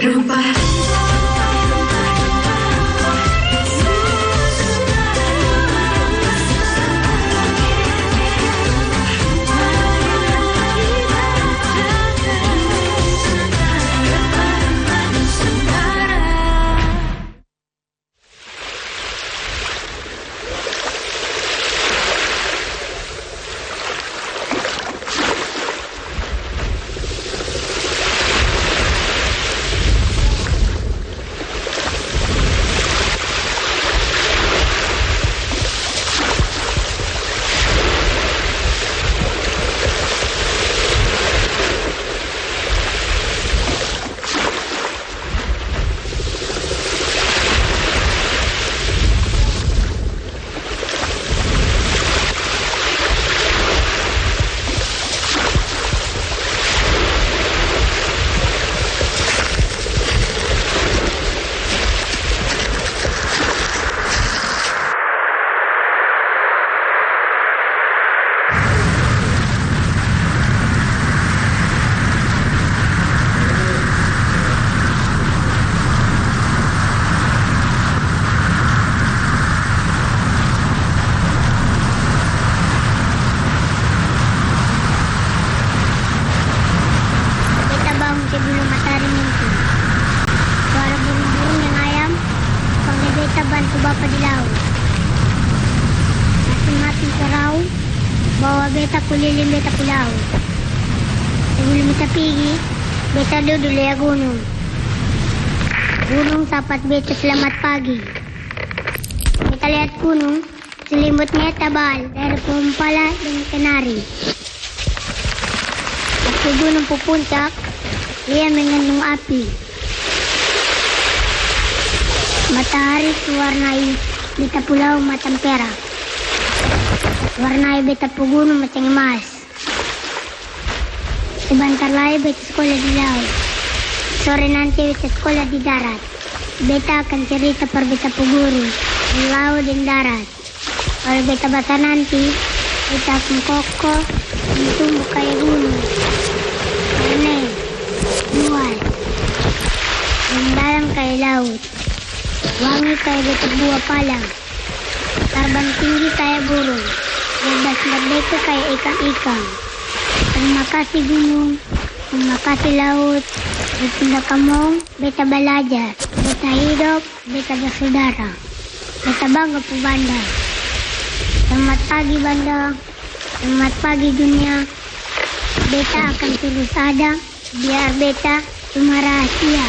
rempah. Sebelum matahari muncul, suara burung-burung dan ayam panggil beta bantu bapa di laut. Masing-masing serau bawa beta keliling beta ke laut. Sebelum beta pergi, beta duduk di gunung. Gunung sapat beta selamat pagi. Beta lihat gunung, selimutnya tebal dari pohon pala dan kenari. Waktu gunung puncak, ia mengandung api. Matahari mewarnai beta pulau macam perak. Warnai beta gunung macam emas. Sebentar lagi beta sekolah di laut. Sore nanti beta sekolah di darat. Beta akan cerita per beta guru di laut dan darat. Kalau beta bahasa nanti, beta akan kokoh tumbuh kayak gunung. Karena luas, mendalam kayak laut, wangi kayak beta buah palang, terbang tinggi kayak burung, bebas merdeka kayak ikan-ikan. Terima kasih gunung, terima kasih laut, beta kamu, beta belajar, beta hidup, beta bersaudara, beta bangga pu Banda. Selamat pagi Banda, selamat pagi dunia. Beta akan terus ada, biar beta cuma rahasia.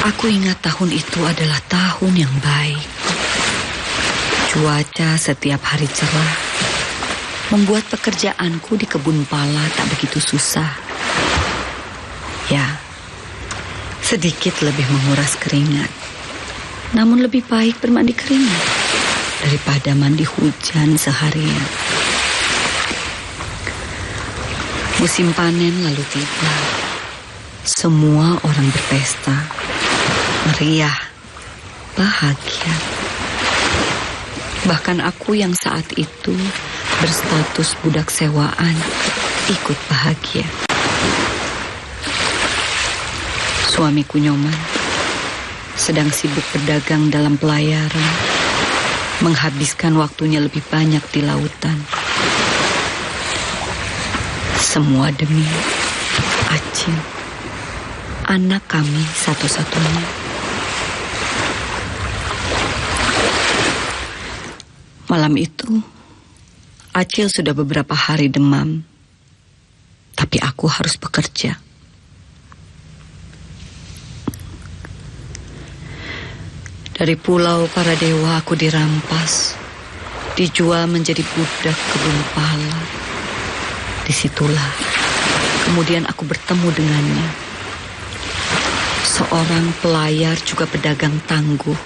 Aku ingat tahun itu adalah tahun yang baik. Cuaca setiap hari cerah, membuat pekerjaanku di kebun pala tak begitu susah. Ya, sedikit lebih menguras keringat. Namun lebih baik bermandi keringat daripada mandi hujan seharian. Musim panen lalu tiba. Semua orang berpesta, meriah, bahagia. Bahkan aku yang saat itu berstatus budak sewaan ikut bahagia. Suamiku Nyoman sedang sibuk berdagang dalam pelayaran, menghabiskan waktunya lebih banyak di lautan. Semua demi Acil, anak kami satu-satunya. Malam itu, Acil sudah beberapa hari demam, tapi aku harus bekerja. Dari pulau para dewa aku dirampas, dijual menjadi budak kebun pala. Disitulah kemudian aku bertemu dengannya. Seorang pelayar juga pedagang tangguh.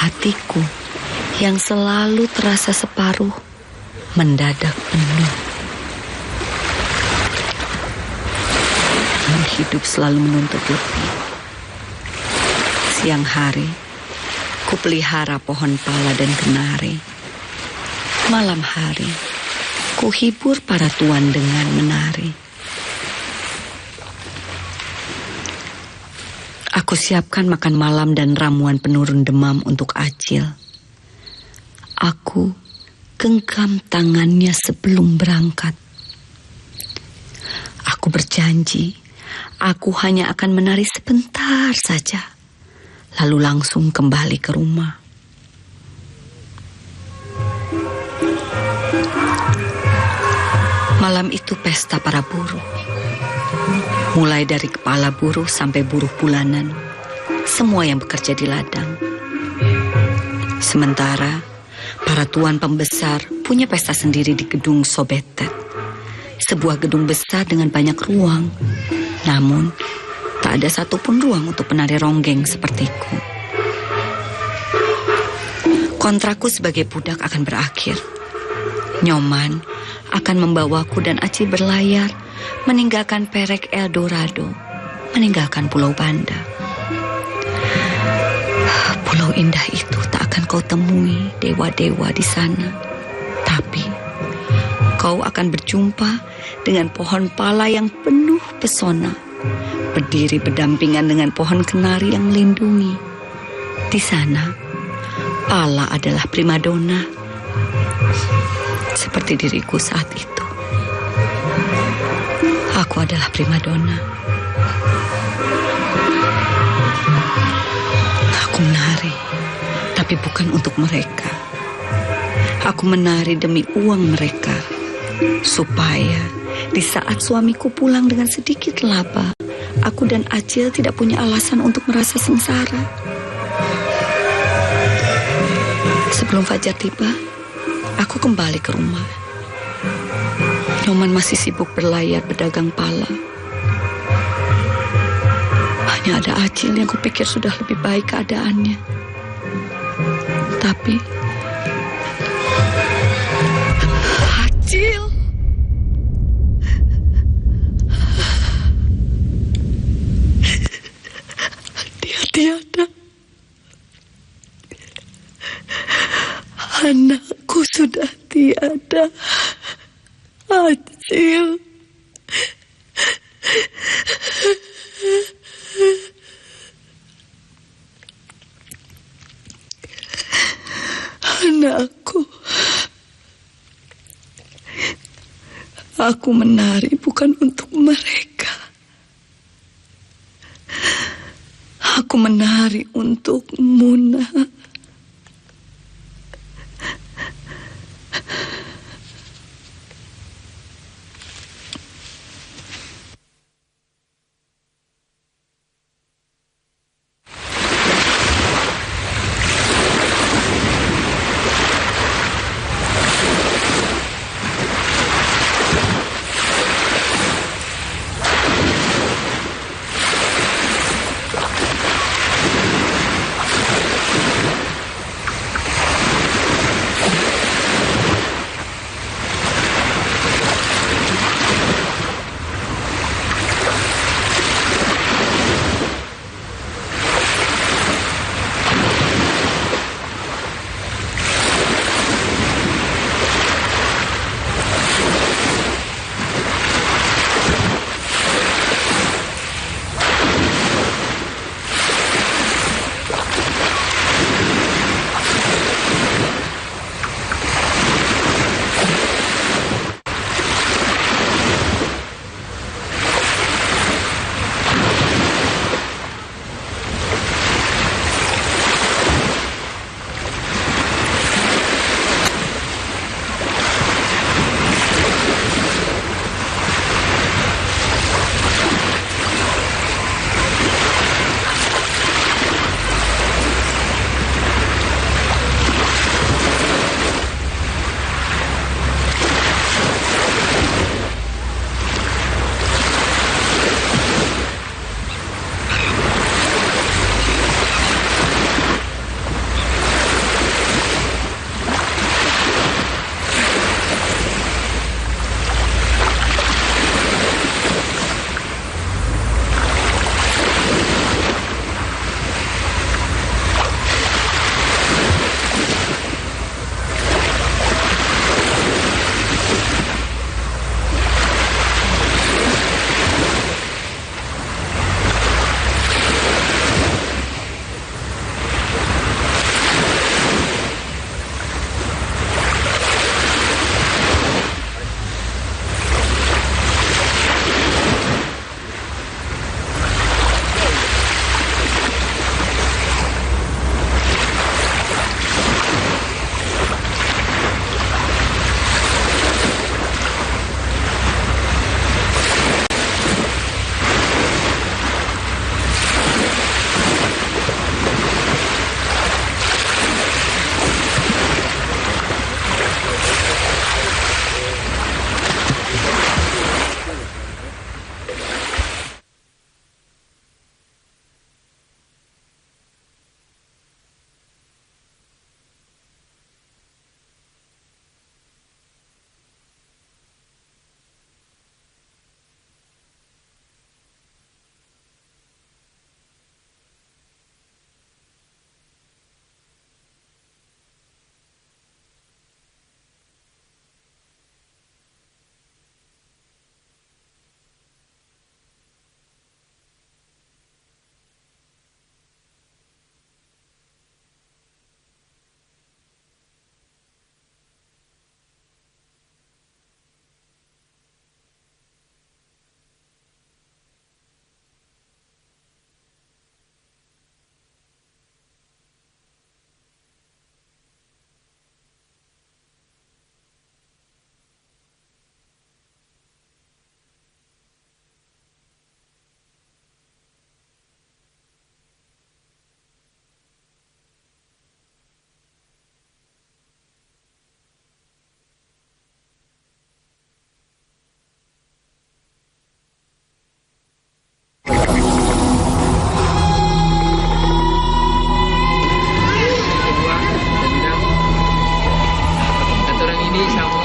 Hatiku yang selalu terasa separuh mendadak penuh. Namun hidup selalu menuntut lebih. Siang hari, ku pelihara pohon pala dan kenari. Malam hari, ku hibur para tuan dengan menari. Aku siapkan makan malam dan ramuan penurun demam untuk Acil. Aku genggam tangannya sebelum berangkat. Aku berjanji, aku hanya akan menari sebentar saja, lalu langsung kembali ke rumah. Malam itu pesta para buruh. Mulai dari kepala buruh sampai buruh bulanan, semua yang bekerja di ladang. Sementara para tuan pembesar punya pesta sendiri di gedung Sobetet. Sebuah gedung besar dengan banyak ruang. Namun, tak ada satupun ruang untuk penari ronggeng sepertiku. Kontrakku sebagai budak akan berakhir. Nyoman akan membawaku dan Acil berlayar, meninggalkan Perek Eldorado, meninggalkan Pulau Banda. Pulau indah itu tak akan kau temui dewa-dewa di sana. Tapi kau akan berjumpa dengan pohon pala yang penuh pesona, berdiri berdampingan dengan pohon kenari yang melindungi. Di sana, pala adalah primadona, seperti diriku saat itu. Aku adalah primadona. Aku menari, tapi bukan untuk mereka. Aku menari demi uang mereka, supaya di saat suamiku pulang dengan sedikit laba, aku dan Acil tidak punya alasan untuk merasa sengsara. Sebelum fajar tiba, aku kembali ke rumah. Nyoman masih sibuk berlayar berdagang pala. Hanya ada Acil yang kupikir sudah lebih baik keadaannya. Tapi Acil, dia tiada. Anakku sudah tiada. Acil. Anakku. Aku menari bukan untuk mereka. Aku menari untuk Muna.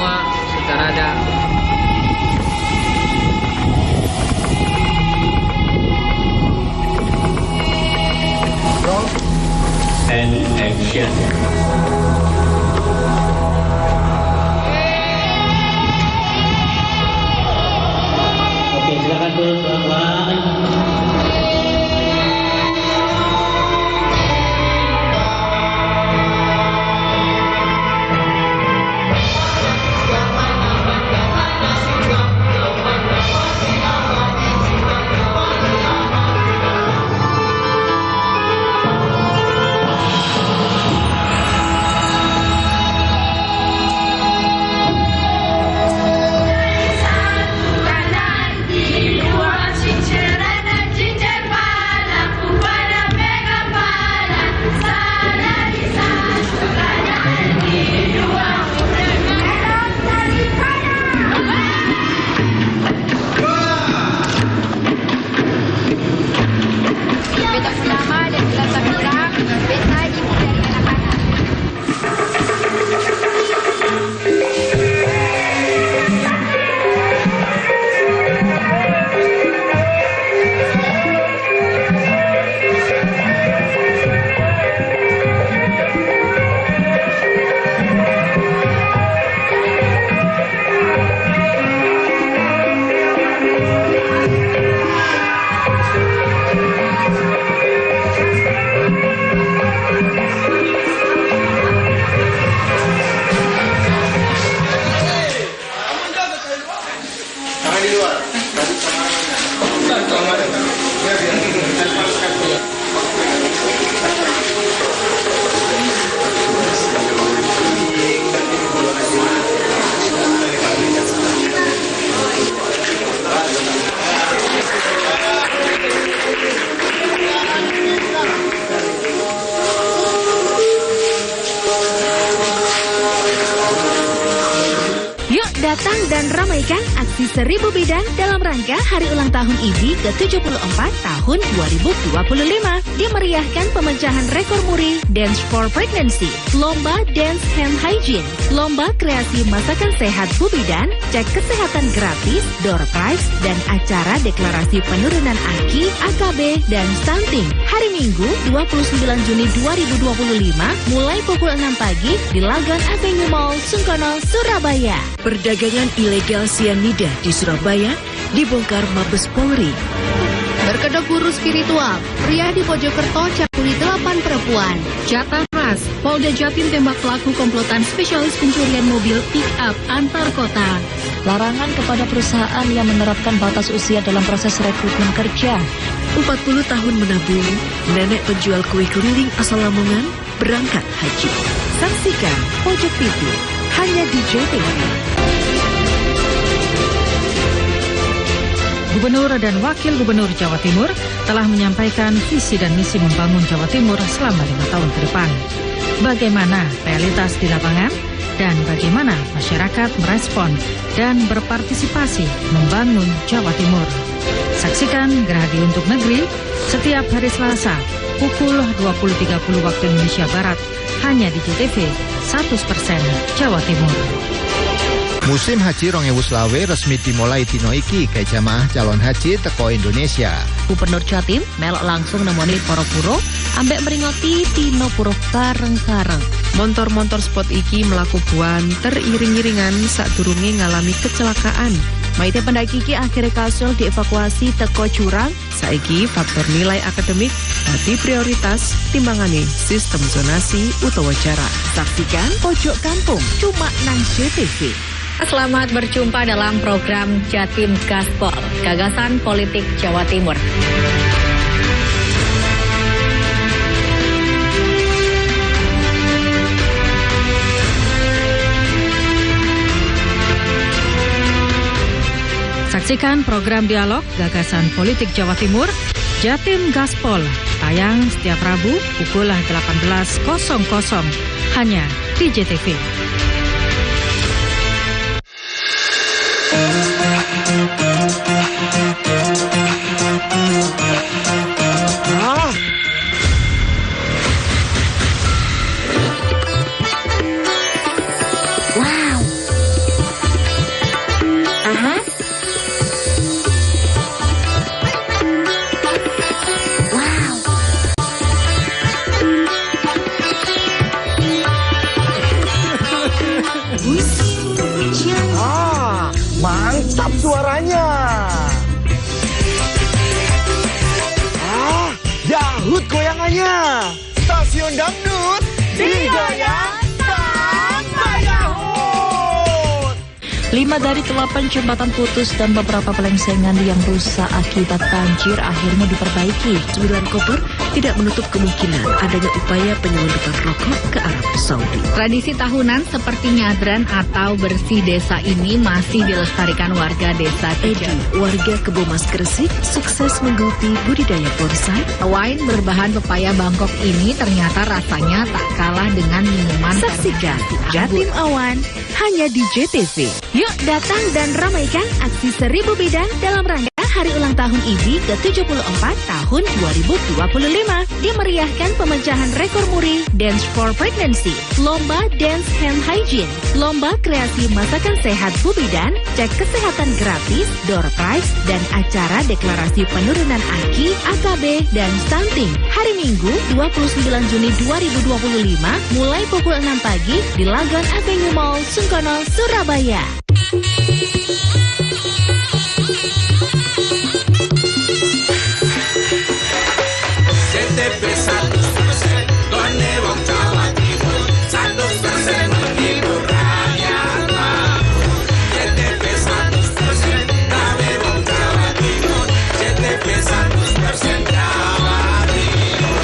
semua sudah ada. Roll and action. Oke, silakan turun pelan-pelan. Datang dan ramaikan aksi 1000 bidang dalam rangka Hari Ulang Tahun IBI ke-74 tahun 2025. Dimeriahkan pemecahan rekor muri Dance for Pregnancy, Lomba Dance Hand Hygiene, Lomba Kreasi Masakan Sehat Bu Bidan, Cek Kesehatan Gratis, Door Prize, dan acara deklarasi penurunan AKI, AKB, dan stunting. Hari Minggu 29 Juni 2025 mulai pukul 6 pagi di Lagon Avenue Mall, Sungkono, Surabaya. Perdagangan ilegal sianida di Surabaya dibongkar Mabes Polri. Berkedok guru spiritual, pria di Mojokerto cakuli 8 perempuan. Jatah khas, Polda Jatim tembak pelaku komplotan spesialis pencurian mobil pick-up antar kota. Larangan kepada perusahaan yang menerapkan batas usia dalam proses rekrutmen kerja. 40 tahun menabung, nenek penjual kue keliling asal Lamongan berangkat haji. Saksikan Pojok Pintu hanya di JTV. Gubernur dan Wakil Gubernur Jawa Timur telah menyampaikan visi dan misi membangun Jawa Timur selama 5 tahun ke depan. Bagaimana realitas di lapangan dan bagaimana masyarakat merespon dan berpartisipasi membangun Jawa Timur. Saksikan Gerhadi untuk Negeri setiap hari Selasa pukul 20.30 waktu Indonesia Barat hanya di JTV 100% Jawa Timur. Musim Haji 2025 resmi dimulai dino iki ke jamaah calon haji teko Indonesia. Gubernur Jatim melok langsung nemoni para puro ambek meringoti dino puro bareng-bareng. Montor-montor spot iki melaku buanter iring-iringan sadurunge ngalami kecelakaan. Maite pendaki iki akhirnya kasul dievakuasi teko jurang. Saiki faktor nilai akademik dadi prioritas timbangane sistem zonasi utawa jarak. Saksikan Pojok Kampung cuma nang JTV. Selamat berjumpa dalam program Jatim Gaspol, gagasan politik Jawa Timur. Saksikan program dialog gagasan politik Jawa Timur, Jatim Gaspol, tayang setiap Rabu pukul 18.00 hanya di JTV. Mantap suaranya. Dahut goyangannya. Stasiun dangdut digoyang sampai dahut. 5 dari 8 jembatan putus dan beberapa pelengsengan yang rusak akibat banjir akhirnya diperbaiki. 9 koper tidak menutup kemungkinan adanya upaya penyelundupan rokok ke Arab Saudi. Tradisi tahunan seperti nyadran atau bersih desa ini masih dilestarikan warga desa Edi, warga Kebomas Gresik, sukses menggeluti budidaya bonsai. Wine berbahan pepaya Bangkok ini ternyata rasanya tak kalah dengan minuman. Saksikan Jatim Awan hanya di JTV. Yuk datang dan ramaikan aksi 1000 bidang dalam rangka Hari Ulang Tahun IBI ke-74 tahun 2025. Dimeriahkan pemecahan rekor muri Dance for Pregnancy, Lomba Dance Hand Hygiene, Lomba Kreasi Masakan Sehat Bu Bidan, Cek Kesehatan Gratis, Door Prize, dan acara deklarasi penurunan AKI, AKB, dan stunting. Hari Minggu 29 Juni 2025 mulai pukul 6 pagi di Lagon Avenue Mall, Sungkono, Surabaya. JTV 100% Gone Wong Jawa Timur 100% menghibur rakyat makmur. JTV 100% Gawe Wong Jawa Timur. JTV 100% Jawa Timur.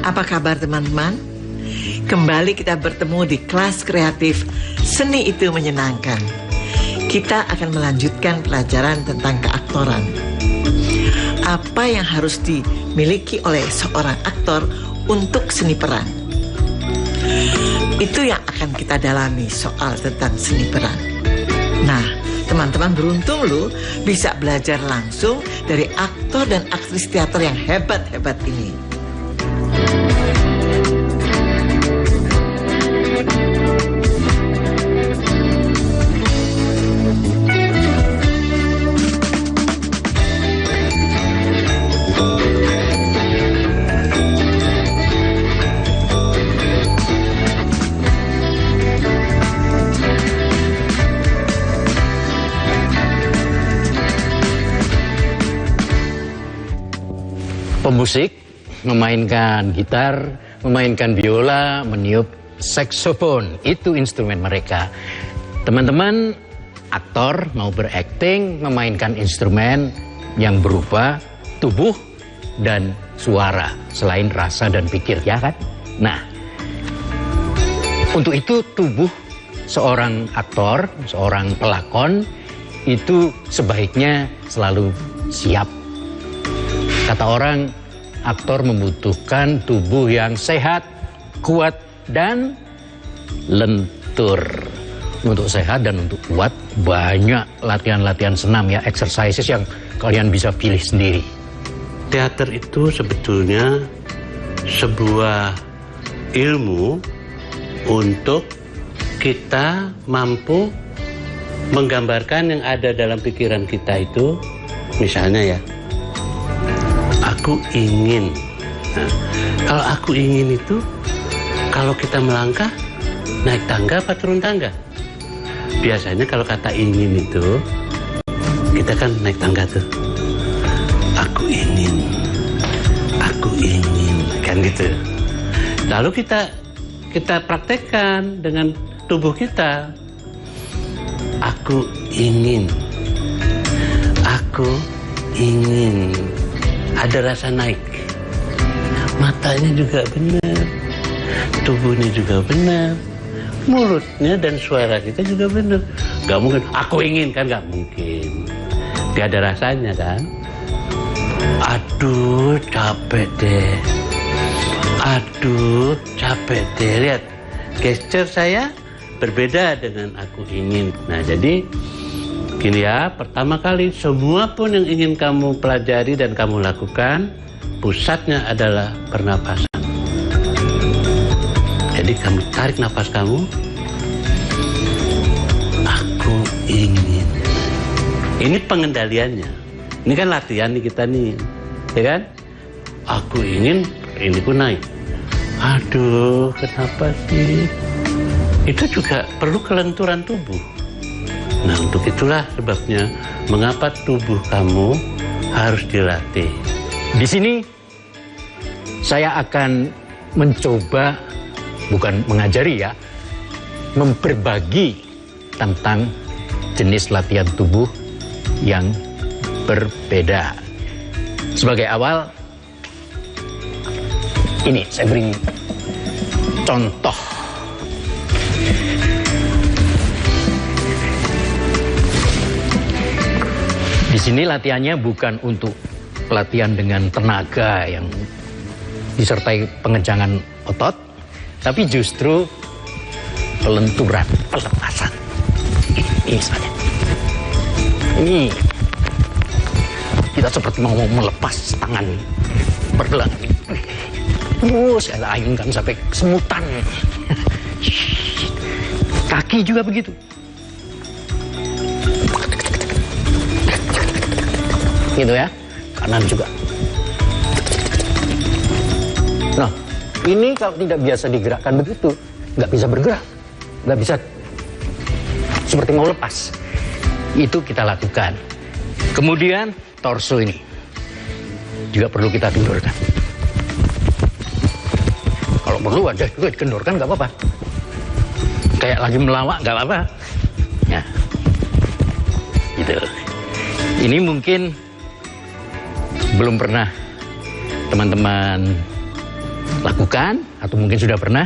Apa kabar teman-teman? Kembali kita bertemu di kelas kreatif Seni Itu Menyenangkan. Kita akan melanjutkan pelajaran tentang keaktoran. Apa yang harus dimiliki oleh seorang aktor untuk seni peran? Itu yang akan kita dalami soal tentang seni peran. Nah, teman-teman beruntung loh bisa belajar langsung dari aktor dan aktris teater yang hebat-hebat ini. Pemusik memainkan gitar, memainkan biola, meniup saksofon. Itu instrumen mereka. Teman-teman aktor mau berakting memainkan instrumen yang berupa tubuh dan suara selain rasa dan pikir, ya kan? Nah, untuk itu tubuh seorang aktor, seorang pelakon itu sebaiknya selalu siap. Kata orang, aktor membutuhkan tubuh yang sehat, kuat, dan lentur. Untuk sehat dan untuk kuat, banyak latihan-latihan senam ya, exercises yang kalian bisa pilih sendiri. Teater itu sebetulnya sebuah ilmu untuk kita mampu menggambarkan yang ada dalam pikiran kita itu. Misalnya ya, aku ingin. Nah, kalau aku ingin itu, kalau kita melangkah, naik tangga apa turun tangga? Biasanya kalau kata ingin itu, kita kan naik tangga tuh. Aku ingin, kan gitu. Lalu kita praktekkan dengan tubuh kita. Aku ingin. Ada rasa naik. Matanya juga benar, tubuhnya juga benar, mulutnya dan suara kita juga benar. Gak mungkin aku ingin, kan gak mungkin. Gak ada rasanya kan. Aduh capek deh. Lihat gesture saya berbeda dengan aku ingin. Nah jadi gini ya, pertama kali semua pun yang ingin kamu pelajari dan kamu lakukan, pusatnya adalah pernapasan. Jadi kamu tarik nafas kamu. Aku ingin. Ini pengendaliannya. Ini kan latihan nih kita nih, ya kan? Aku ingin, ini pun naik. Aduh, kenapa sih? Itu juga perlu kelenturan tubuh. Nah, untuk itulah sebabnya mengapa tubuh kamu harus dilatih. Di sini saya akan mencoba, bukan mengajari ya, memberbagi tentang jenis latihan tubuh yang berbeda. Sebagai awal, ini saya beri contoh. Di sini latihannya bukan untuk latihan dengan tenaga yang disertai pengencangan otot, tapi justru pelenturan, pelepasan. Ini saja. Ini kita seperti mau melepas tangan bergelang. Saya ayunkan sampai semutan. Kaki juga begitu. Gitu ya, kanan juga. Nah, ini kalau tidak biasa digerakkan begitu, nggak bisa bergerak, nggak bisa seperti mau lepas. Itu kita lakukan. Kemudian torso ini juga perlu kita kendorkan. Kalau perlu aja juga dikendorkan, nggak apa-apa. Kayak lagi melawak, nggak apa-apa. Ya, gitu. Ini mungkin belum pernah teman-teman lakukan, atau mungkin sudah pernah.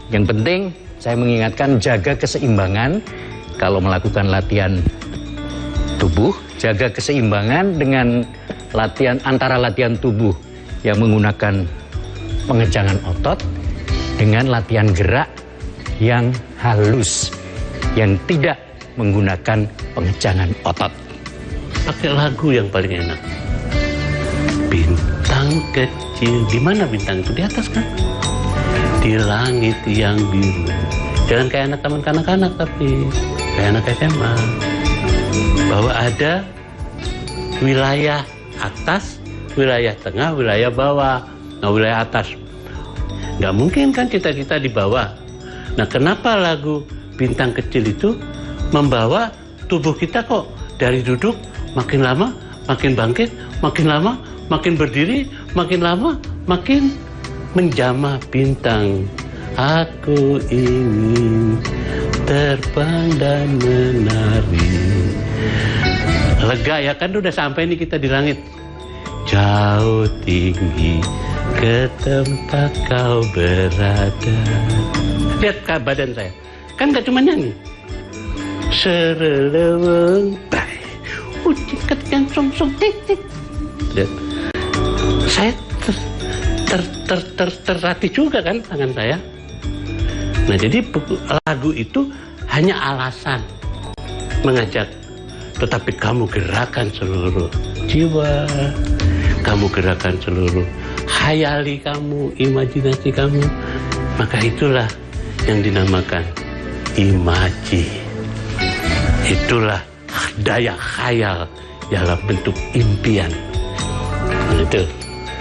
Yang penting saya mengingatkan, jaga keseimbangan kalau melakukan latihan tubuh. Jaga keseimbangan dengan latihan, antara latihan tubuh yang menggunakan pengencangan otot dengan latihan gerak yang halus, yang tidak menggunakan pengencangan otot. Pakai lagu yang paling enak. Bintang kecil, di mana bintang itu? Di atas kan? Di langit yang biru. Jangan kayak anak taman kanak-kanak, tapi kayak anak SMA. Bahwa ada wilayah atas, wilayah tengah, wilayah bawah. Nah, wilayah atas nggak mungkin kan kita di bawah. Nah, kenapa lagu Bintang Kecil itu membawa tubuh kita kok dari duduk makin lama makin bangkit, makin lama makin berdiri, makin lama makin menjamah bintang. Aku ingin terbang dan menari. Lega ya kan, udah sampai nih kita di langit. Jauh tinggi ke tempat kau berada. Lihat badan saya, kan gak cuma nyanyi. Sereleweng bay, ucikat yang song-song tik-tik. Lihat, saya terlatih juga kan tangan saya. Nah jadi lagu itu hanya alasan mengajak, tetapi kamu gerakan seluruh jiwa, kamu gerakan seluruh khayali kamu, imajinasi kamu, maka itulah yang dinamakan imaji. Itulah daya khayal dalam bentuk impian. Itu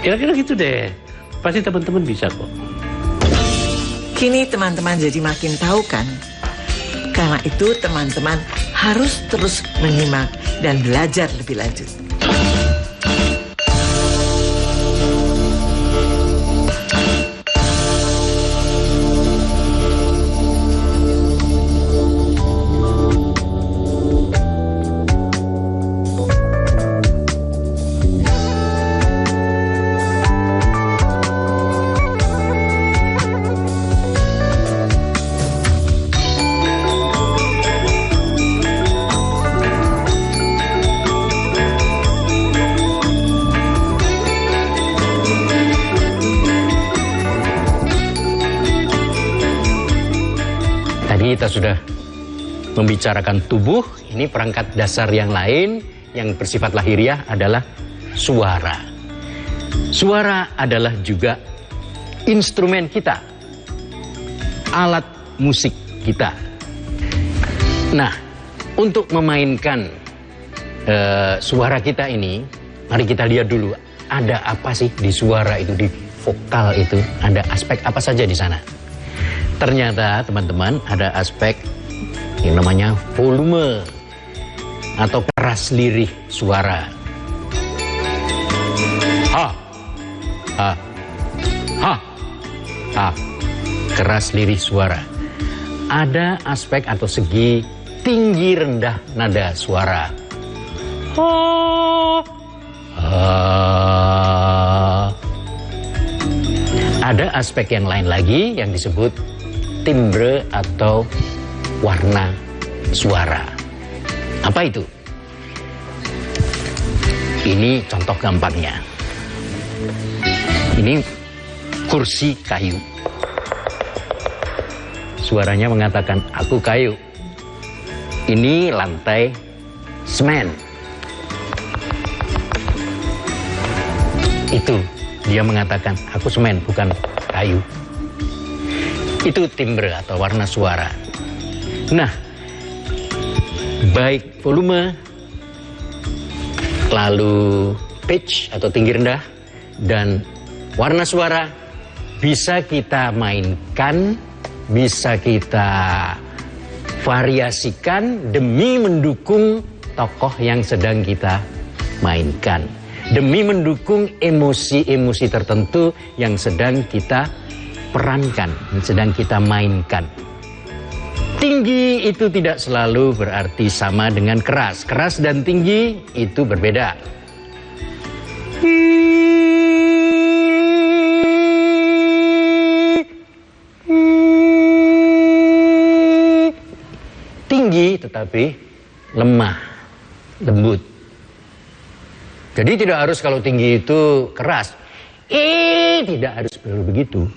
kira-kira gitu deh. Pasti teman-teman bisa kok. Kini teman-teman jadi makin tahu kan? Karena itu teman-teman harus terus menyimak dan belajar lebih lanjut. Kita sudah membicarakan tubuh, ini perangkat dasar yang lain yang bersifat lahiriah adalah suara. Suara adalah juga instrumen kita, alat musik kita. Nah, untuk memainkan suara kita ini, mari kita lihat dulu ada apa sih di suara itu, di vokal itu, ada aspek apa saja di sana. Ternyata teman-teman ada aspek yang namanya volume atau keras lirih suara. Ha, ha, ha, ha, keras lirih suara. Ada aspek atau segi tinggi rendah nada suara. Ha, ha. Ada aspek yang lain lagi yang disebut timbre atau warna suara. Apa itu? Ini contoh gampangnya. Ini kursi kayu. Suaranya mengatakan aku kayu. Ini lantai semen. Itu dia mengatakan aku semen bukan kayu. Itu timbre atau warna suara. Nah, baik volume, lalu pitch atau tinggi rendah, dan warna suara bisa kita mainkan, bisa kita variasikan demi mendukung tokoh yang sedang kita mainkan, demi mendukung emosi-emosi tertentu yang sedang kita perankan, yang sedang kita mainkan. Tinggi itu tidak selalu berarti sama dengan keras. Keras dan tinggi itu berbeda. Tinggi tetapi lemah, lembut. Jadi tidak harus kalau tinggi itu keras. Tidak harus begitu.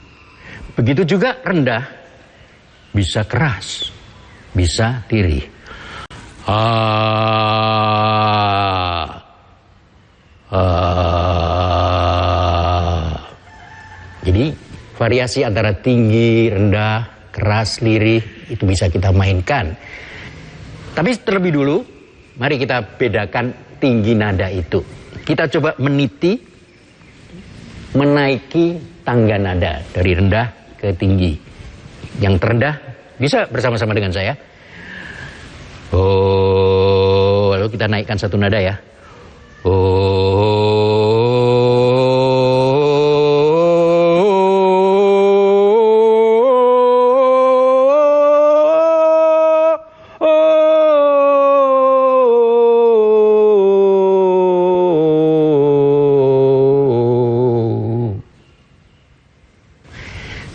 Begitu juga rendah, bisa keras, bisa lirih. Jadi variasi antara tinggi, rendah, keras, lirih itu bisa kita mainkan. Tapi terlebih dulu, mari kita bedakan tinggi nada itu. Kita coba meniti, menaiki tangga nada dari rendah ke tinggi. Yang terendah bisa bersama-sama dengan saya. Oh, lalu kita naikkan satu nada ya.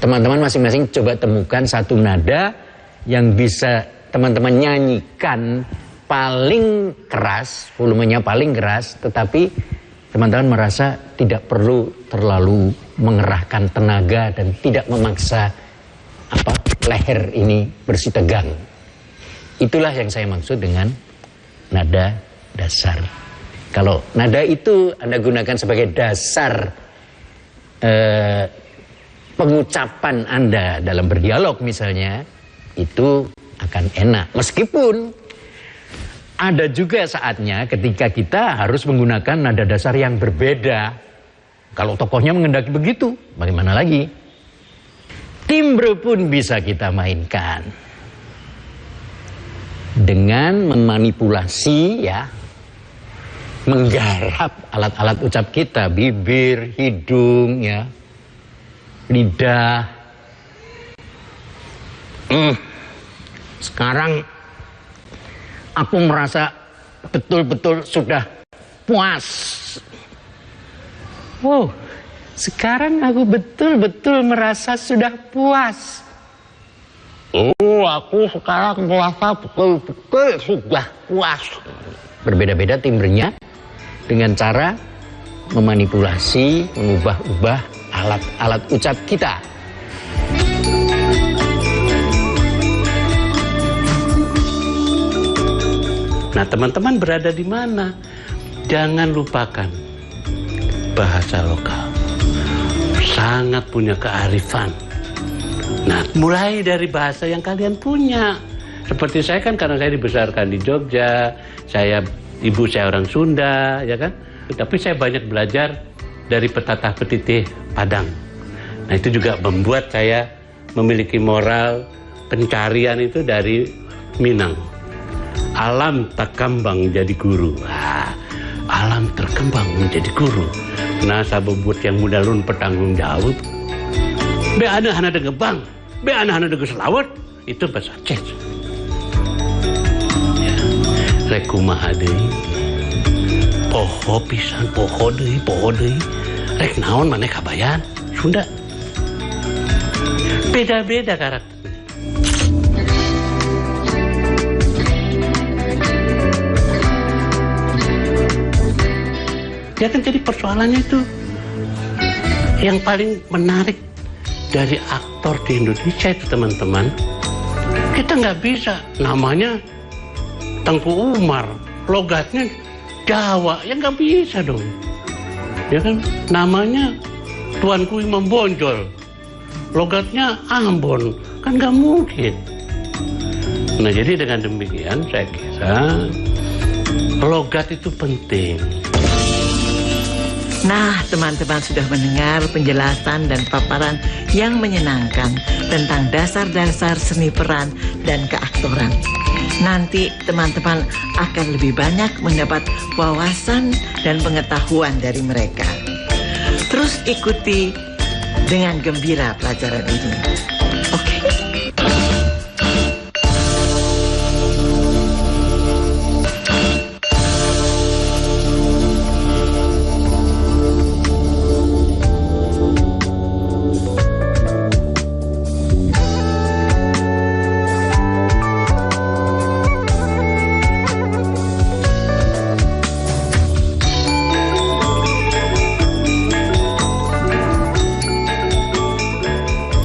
Teman-teman masing-masing coba temukan satu nada yang bisa teman-teman nyanyikan paling keras, volumenya paling keras, tetapi teman-teman merasa tidak perlu terlalu mengerahkan tenaga dan tidak memaksa leher ini bersih tegang. Itulah yang saya maksud dengan nada dasar. Kalau nada itu Anda gunakan sebagai dasar pengucapan Anda dalam berdialog misalnya, itu akan enak. Meskipun ada juga saatnya ketika kita harus menggunakan nada dasar yang berbeda. Kalau tokohnya mengendaki begitu, bagaimana lagi? Timbre pun bisa kita mainkan dengan memanipulasi menggarap alat-alat ucap kita, bibir, hidung, lidah. Sekarang aku merasa betul-betul sudah puas. Wow, sekarang aku betul-betul merasa sudah puas. Oh, aku sekarang merasa betul-betul sudah puas. Berbeda-beda timbrenya dengan cara memanipulasi, mengubah-ubah alat-alat ucap kita. Nah, teman-teman berada di mana? Jangan lupakan bahasa lokal. Sangat punya kearifan. Nah, mulai dari bahasa yang kalian punya. Seperti saya kan, karena saya dibesarkan di Jogja, ibu saya orang Sunda, ya kan? Tapi saya banyak belajar dari petatah petitih Padang. Nah, itu juga membuat saya memiliki moral pencarian itu dari Minang. Alam takambang jadi guru. Alam terkembang menjadi guru. Nah, sabubut yang muda lun bertanggung jawab. Be anak-anak de gebang, be anak-anak de geselawat, itu bahasa Aceh. Ya. Rek kumaha deui. Poho pisan, poho deui. Rek naon maneh kabayan? Sunda. Beda-beda karakter. Ya kan, jadi persoalannya itu yang paling menarik dari aktor di Indonesia itu, teman-teman. Kita nggak bisa namanya Tengku Umar, logatnya Jawa, ya nggak bisa dong. Ya kan, namanya Tuanku Imam Bonjol, logatnya Ambon, kan nggak mungkin. Nah, jadi dengan demikian saya kira logat itu penting. Nah, teman-teman sudah mendengar penjelasan dan paparan yang menyenangkan tentang dasar-dasar seni peran dan keaktoran. Nanti teman-teman akan lebih banyak mendapat wawasan dan pengetahuan dari mereka. Terus ikuti dengan gembira pelajaran ini. Oke?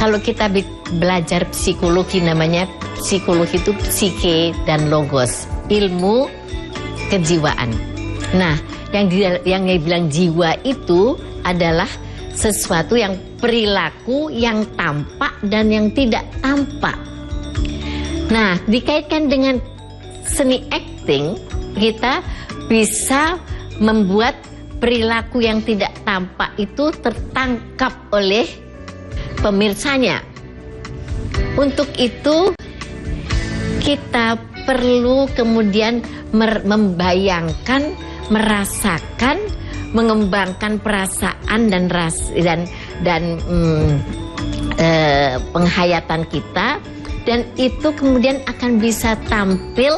Kalau kita belajar psikologi, namanya psikologi itu psike dan logos, ilmu kejiwaan. Nah, yang dibilang jiwa itu adalah sesuatu yang perilaku yang tampak dan yang tidak tampak. Nah, dikaitkan dengan seni acting, kita bisa membuat perilaku yang tidak tampak itu tertangkap oleh pemirsanya. Untuk itu kita perlu kemudian membayangkan, merasakan, mengembangkan perasaan dan penghayatan kita, dan itu kemudian akan bisa tampil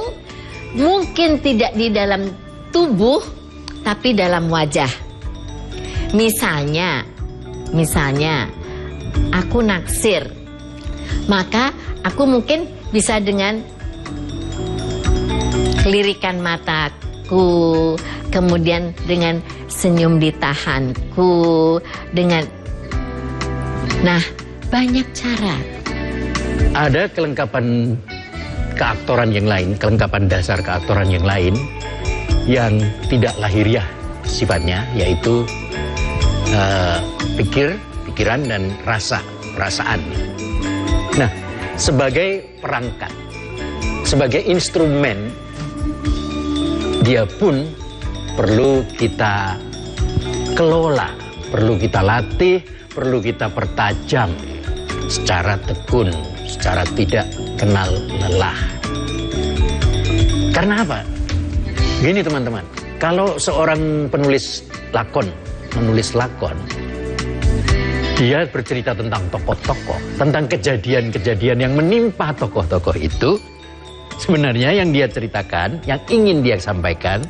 mungkin tidak di dalam tubuh tapi dalam wajah. Misalnya aku naksir, maka aku mungkin bisa dengan kelirikan mata tahanku, kemudian dengan senyum di tahanku, dengan... Nah, banyak cara. Ada kelengkapan keaktoran yang lain, kelengkapan dasar keaktoran yang lain yang tidak lahiriah sifatnya, yaitu pikiran dan perasaan. Nah, sebagai perangkat, sebagai instrumen, dia pun perlu kita kelola, perlu kita latih, perlu kita pertajam secara tekun, secara tidak kenal lelah. Karena apa? Gini teman-teman, kalau seorang penulis lakon, dia bercerita tentang tokoh-tokoh, tentang kejadian-kejadian yang menimpa tokoh-tokoh itu, sebenarnya yang dia ceritakan, yang ingin dia sampaikan,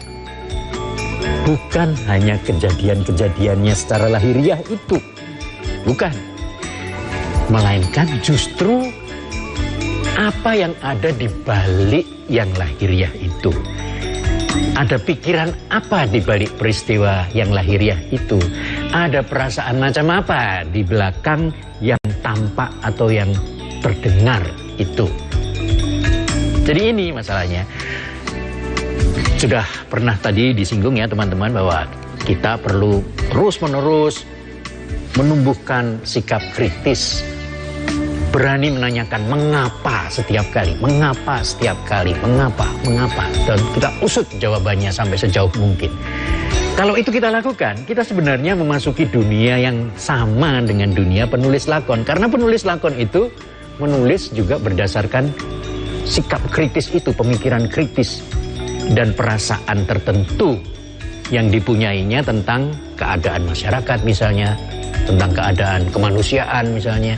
bukan hanya kejadian-kejadiannya secara lahiriah itu, bukan, melainkan justru apa yang ada di balik yang lahiriah itu. Ada pikiran apa di balik peristiwa yang lahiriah itu? Ada perasaan macam apa di belakang yang tampak atau yang terdengar itu? Jadi ini masalahnya. Sudah pernah tadi disinggung ya teman-teman bahwa kita perlu terus-menerus menumbuhkan sikap kritis. Berani menanyakan mengapa setiap kali, mengapa. Dan kita usut jawabannya sampai sejauh mungkin. Kalau itu kita lakukan, kita sebenarnya memasuki dunia yang sama dengan dunia penulis lakon. Karena penulis lakon itu menulis juga berdasarkan sikap kritis itu, pemikiran kritis dan perasaan tertentu yang dipunyainya tentang keadaan masyarakat misalnya, tentang keadaan kemanusiaan misalnya.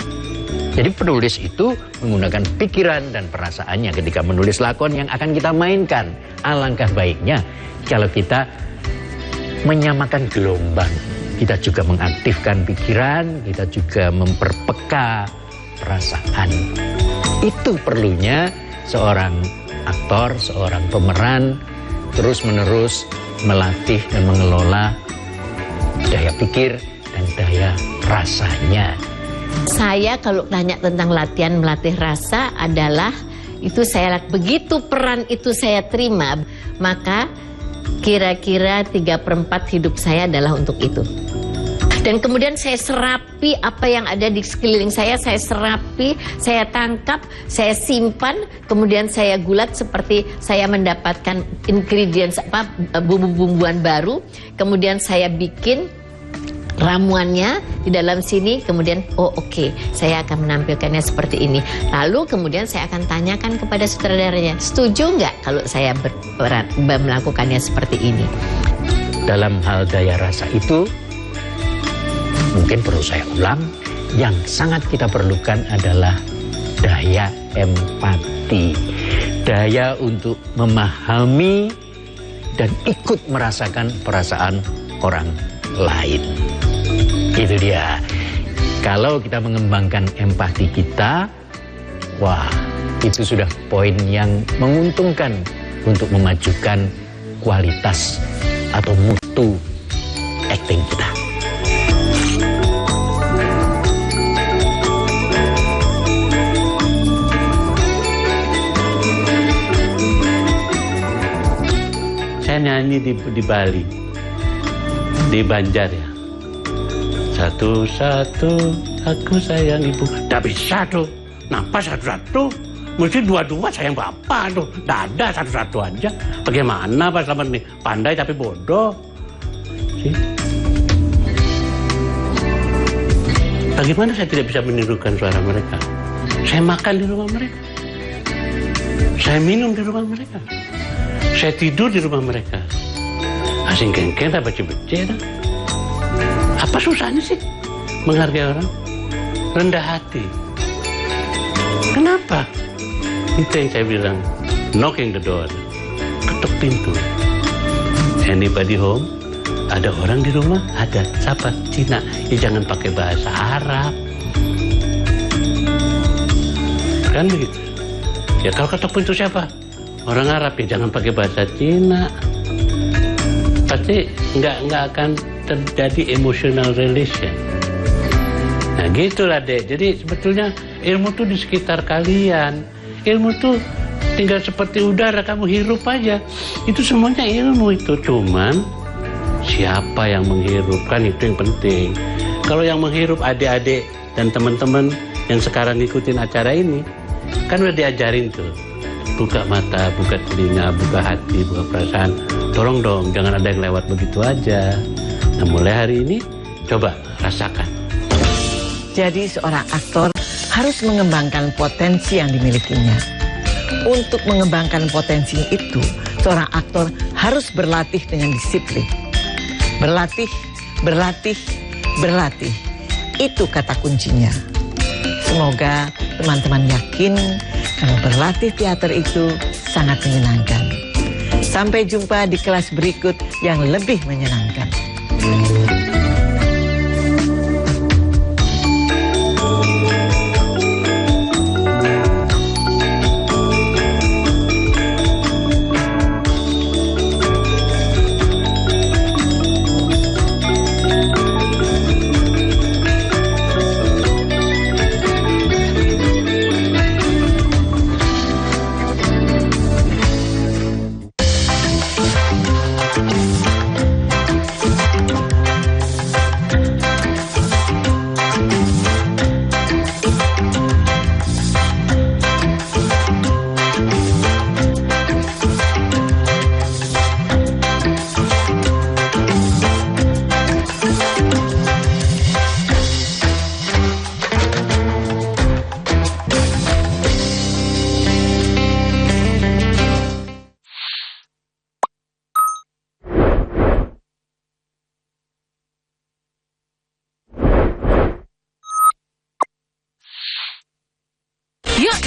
Jadi penulis itu menggunakan pikiran dan perasaannya ketika menulis lakon yang akan kita mainkan. Alangkah baiknya kalau kita menyamakan gelombang. Kita juga mengaktifkan pikiran, kita juga memperpeka perasaan. Itu perlunya seorang aktor, seorang pemeran terus-menerus melatih dan mengelola daya pikir dan daya rasanya. Saya kalau tanya tentang latihan melatih rasa adalah itu saya begitu peran itu saya terima, maka kira-kira 3/4 hidup saya adalah untuk itu. Dan kemudian saya serapi apa yang ada di sekeliling saya serapi, saya tangkap, saya simpan, kemudian saya gulat seperti saya mendapatkan ingredients bumbu-bumbuan baru, kemudian saya bikin ramuannya di dalam sini, kemudian oke, saya akan menampilkannya seperti ini. Lalu kemudian saya akan tanyakan kepada sutradaranya, setuju nggak kalau saya melakukannya seperti ini? Dalam hal daya rasa itu, mungkin perlu saya ulang, yang sangat kita perlukan adalah daya empati. Daya untuk memahami dan ikut merasakan perasaan orang lain. Itu dia. Kalau kita mengembangkan empati kita, wah, itu sudah poin yang menguntungkan untuk memajukan kualitas atau mutu acting kita. Saya nyanyi di Bali, di Banjar ya. Satu-satu aku sayang ibu. Tidak bisa tuh. Kenapa satu-satu? Mesti dua-dua sayang bapak tuh. Tidak ada satu-satu aja. Bagaimana Pak Slamet nih? Pandai tapi bodoh. Sih. Bagaimana saya tidak bisa menirukan suara mereka? Saya makan di rumah mereka. Saya minum di rumah mereka. Saya tidur di rumah mereka. Asing kengkeng tak beci-beci dah. Apa susahnya sih menghargai orang? Rendah hati. Kenapa? Itu yang saya bilang, knocking the door, ketuk pintu. Anybody home? Ada orang di rumah? Ada. Siapa? Cina. Ya jangan pakai bahasa Arab. Kan begitu. Ya kalau ketuk pintu siapa? Orang Arab, ya jangan pakai bahasa Cina. pasti nggak akan terjadi emotional relation. Nah gitulah Dek. Jadi sebetulnya ilmu tuh di sekitar kalian. Ilmu tuh tinggal seperti udara, kamu hirup aja. Itu semuanya ilmu itu. Cuman siapa yang menghirup, kan itu yang penting. Kalau yang menghirup adik-adik dan teman-teman yang sekarang ngikutin acara ini, kan udah diajarin tuh. Buka mata, buka telinga, buka hati, buka perasaan. Tolong dong, jangan ada yang lewat begitu aja. Nah mulai hari ini, coba rasakan. Jadi seorang aktor harus mengembangkan potensi yang dimilikinya. Untuk mengembangkan potensi itu, seorang aktor harus berlatih dengan disiplin. Berlatih, berlatih, berlatih. Itu kata kuncinya. Semoga teman-teman yakin kalau berlatih teater itu sangat menyenangkan. Sampai jumpa di kelas berikut yang lebih menyenangkan.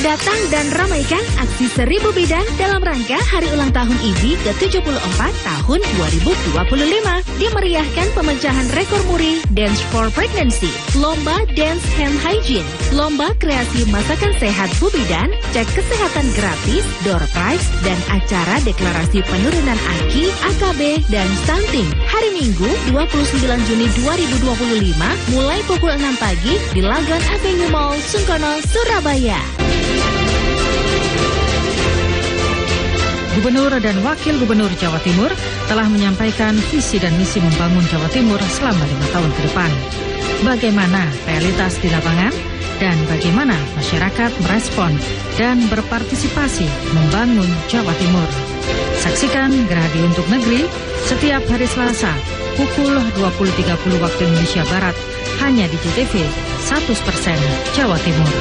Datang dan ramaikan aksi 1000 bidang dalam rangka Hari Ulang Tahun IBI ke-74 tahun 2025. Dimeriahkan pemecahan rekor muri Dance for Pregnancy, Lomba Dance Hand Hygiene, Lomba Kreasi Masakan Sehat Bu Bidan, Cek Kesehatan Gratis, Door Prize, dan acara deklarasi penurunan AKI, AKB, dan stunting. Hari Minggu 29 Juni 2025 mulai pukul 6 pagi di Lagan Avenue Mall, Sungkono, Surabaya. Gubernur dan Wakil Gubernur Jawa Timur telah menyampaikan visi dan misi membangun Jawa Timur selama 5 tahun ke depan. Bagaimana realitas di lapangan dan bagaimana masyarakat merespon dan berpartisipasi membangun Jawa Timur. Saksikan Gerhadi untuk Negeri setiap hari Selasa pukul 20.30 waktu Indonesia Barat hanya di JTV 100% Jawa Timur.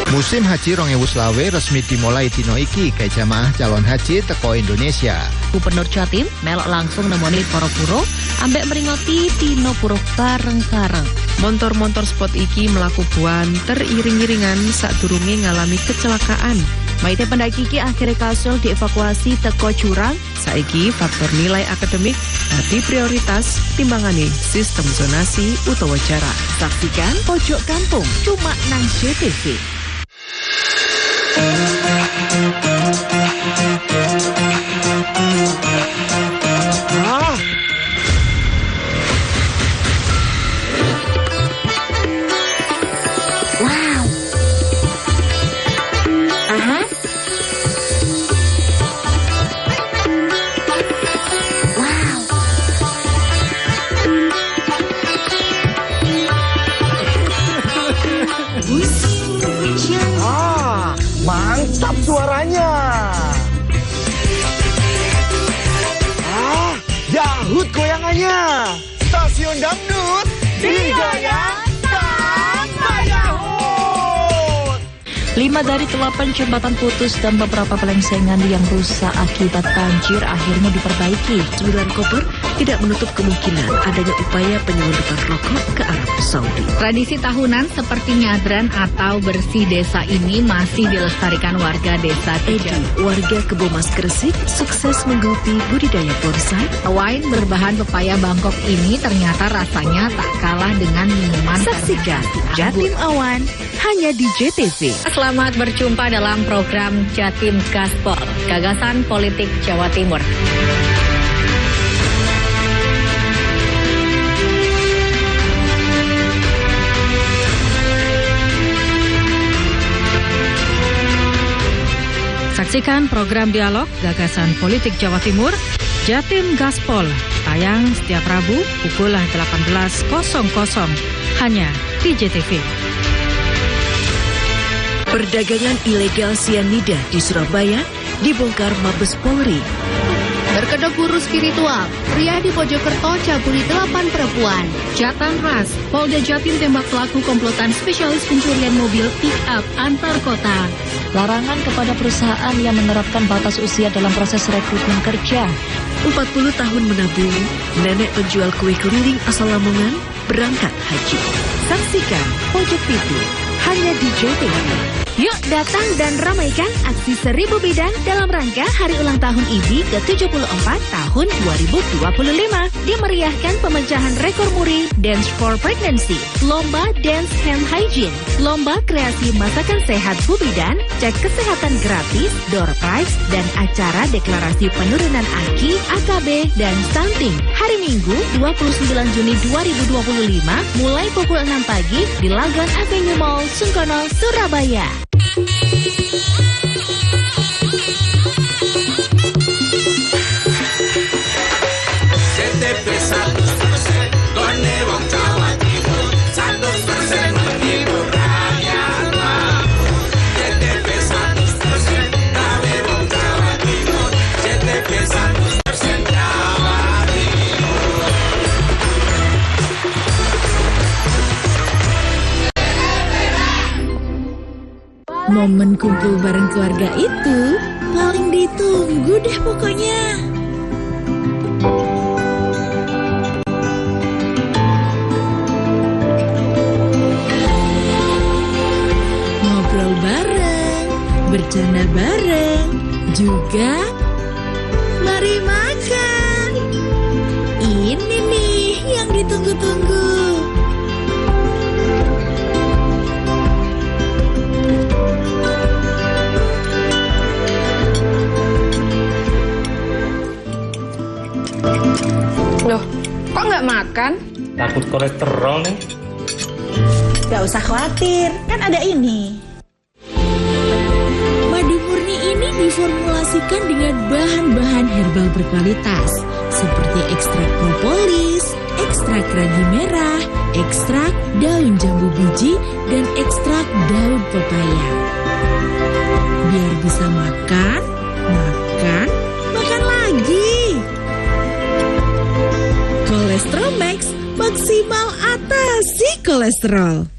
Musim Haji 2025 resmi dimulai dino iki ke jamaah calon haji teko Indonesia. Gubernur Jatim melok langsung nemoni para puro ambek meringoti dino puro bareng-bareng. Montor-montor spot iki melaku buanter iring-iringan sadurunge ngalami kecelakaan. Maite pendaki iki akhirnya kasul dievakuasi teko jurang. Saiki faktor nilai akademik dadi prioritas timbangane sistem zonasi utawa jarak. Saksikan Pojok Kampung cuma nang JTV. Wow. Aha. Wow. Mantap suaranya. Yahut goyangannya. Stasiun Dangdut digoyang sampai Yahut. 5 dari 8 jembatan putus dan beberapa pelengsengan yang rusak akibat banjir akhirnya diperbaiki. 9 koper tidak menutup kemungkinan adanya upaya penyelundupan rokok ke Arab Saudi. Tradisi tahunan seperti nyadran atau bersih desa ini masih dilestarikan warga desa Teja. Warga Kebomas Gresik sukses menggeluti budidaya bonsai. Wine berbahan pepaya Bangkok ini ternyata rasanya tak kalah dengan minuman. Saksikan Jatim Awan hanya di JTV. Selamat berjumpa dalam program Jatim Gaspol, Gagasan Politik Jawa Timur. Saksikan program dialog gagasan politik Jawa Timur, Jatim Gaspol, tayang setiap Rabu pukul 18.00 hanya di JTV. Perdagangan ilegal sianida di Surabaya dibongkar Mabes Polri. Berkedok guru spiritual, pria di Mojokerto cabuli 8 perempuan. Jatan ras, Polda Jatim tembak pelaku komplotan spesialis pencurian mobil pick-up antar kota. Larangan kepada perusahaan yang menerapkan batas usia dalam proses rekrutmen kerja. 40 tahun menabung, nenek penjual kue keliling asal Lamongan berangkat haji. Saksikan Pojok Pitu hanya di JTV. Yuk datang dan ramaikan aksi 1000 bidang dalam rangka Hari Ulang Tahun IBI ke-74 tahun 2025. Dimeriahkan pemecahan rekor muri Dance for Pregnancy, Lomba Dance Hand Hygiene, Lomba Kreasi Masakan Sehat Bu Bidan, cek kesehatan gratis, door prize, dan acara deklarasi penurunan AKI, AKB, dan stunting. Hari Minggu 29 Juni 2025 mulai pukul 6 pagi di Lagan Avenue Mall, Sungkono, Surabaya. JTV 100% gone wong Jawa Timur, 100% menghibur rakyat makmur. JTV 100% gawe wong Jawa Timur, JTV 100% Jawa Timur. Momen kumpul bareng keluarga itu paling ditunggu deh pokoknya. Ngobrol bareng, bercanda bareng, juga mari makan. Ini nih yang ditunggu-tunggu. Loh, kok nggak makan? Takut kolesterol nih. Gak usah khawatir, kan ada ini. Madu murni ini diformulasikan dengan bahan-bahan herbal berkualitas seperti ekstrak propolis, ekstrak ragi merah, ekstrak daun jambu biji, dan ekstrak daun pepaya. Biar bisa makan, makan lagi. Kolesterol Max, maksimal atasi kolesterol.